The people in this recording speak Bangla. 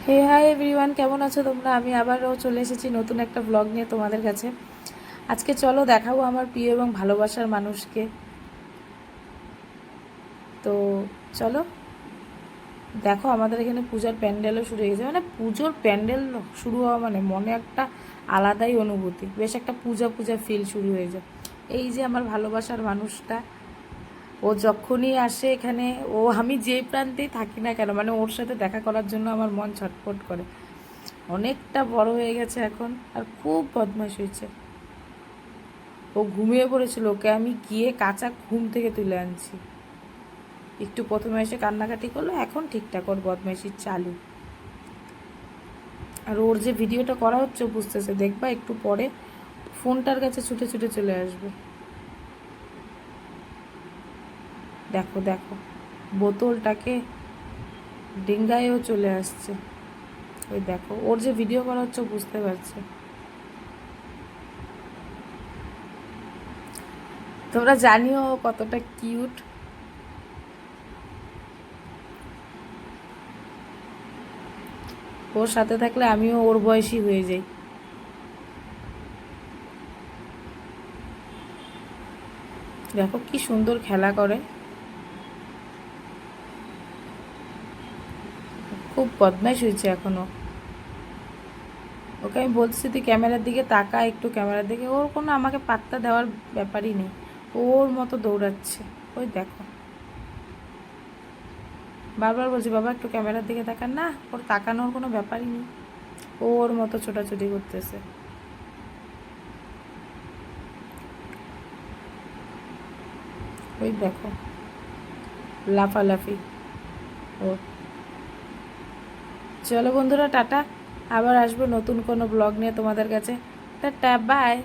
হে হাই এভরিওয়ান, কেমন আছো তোমরা? আমি আবারও চলে এসেছি নতুন একটা ব্লগ নিয়ে তোমাদের কাছে। আজকে চলো দেখাবো আমার প্রিয় এবং ভালোবাসার মানুষকে। তো চলো দেখো, আমাদের এখানে পূজার প্যান্ডেলও শুরু হয়ে গেছে। মানে পুজোর প্যান্ডেল শুরু হওয়া মানে মনে একটা আলাদাই অনুভূতি, বেশ একটা পূজা পূজা ফিল শুরু হয়ে যায়। এই যে আমার ভালোবাসার মানুষটা, ও যখনই আসে এখানে, আমি যে প্রান্তেই থাকি না কেন, মানে ওর সাথে দেখা করার জন্য আমার মন ছটফট করে। অনেকটা বড় হয়ে গেছে এখন, আর খুব বদমাশ হয়েছে। ও ঘুমিয়ে পড়েছিল, ওকে আমি গিয়ে কাঁচা ঘুম থেকে তুলে আনছি। একটু প্রথমে এসে কান্নাকাটি করলো, এখন ঠিকঠাক ওর বদমাইশির চালু। আর ওর যে ভিডিওটা করা হচ্ছে বুঝতেছে, দেখবা একটু পরে ফোনটার কাছে ছুটে ছুটে চলে আসবে। দেখো দেখো, বোতলটাকে ডিঙ্গায়ও চলে আসছে। ওই দেখো, ওর যে ভিডিও করা হচ্ছে বুঝতে পারছে। তোমরা জানিও কতটা কিউট। ওর সাথে থাকলে আমিও ওর বয়সী হয়ে যাই। দেখো কি সুন্দর খেলা করে, খুব বদমাইশ হয়েছে এখনো। ওকে আমি বলছি তুই ক্যামেরার দিকে তাকা, একটু ক্যামেরার দিকে, ওর কোনো আমাকে পাত্তা দেওয়ার ব্যাপারই নেই। ওর মতো দৌড়াচ্ছে। ওই দেখো, বারবার বলছি বাবা একটু ক্যামেরার দিকে তাকান, না ওর তাকানোর কোনো ব্যাপারই নেই। ওর মতো ছোটাছুটি করতেছে। ওই দেখো, লাফালাফি ও। চলো বন্ধুরা, টাটা। আবার আসবো নতুন কোনো ব্লগ নিয়ে তোমাদের কাছে। Tata, by.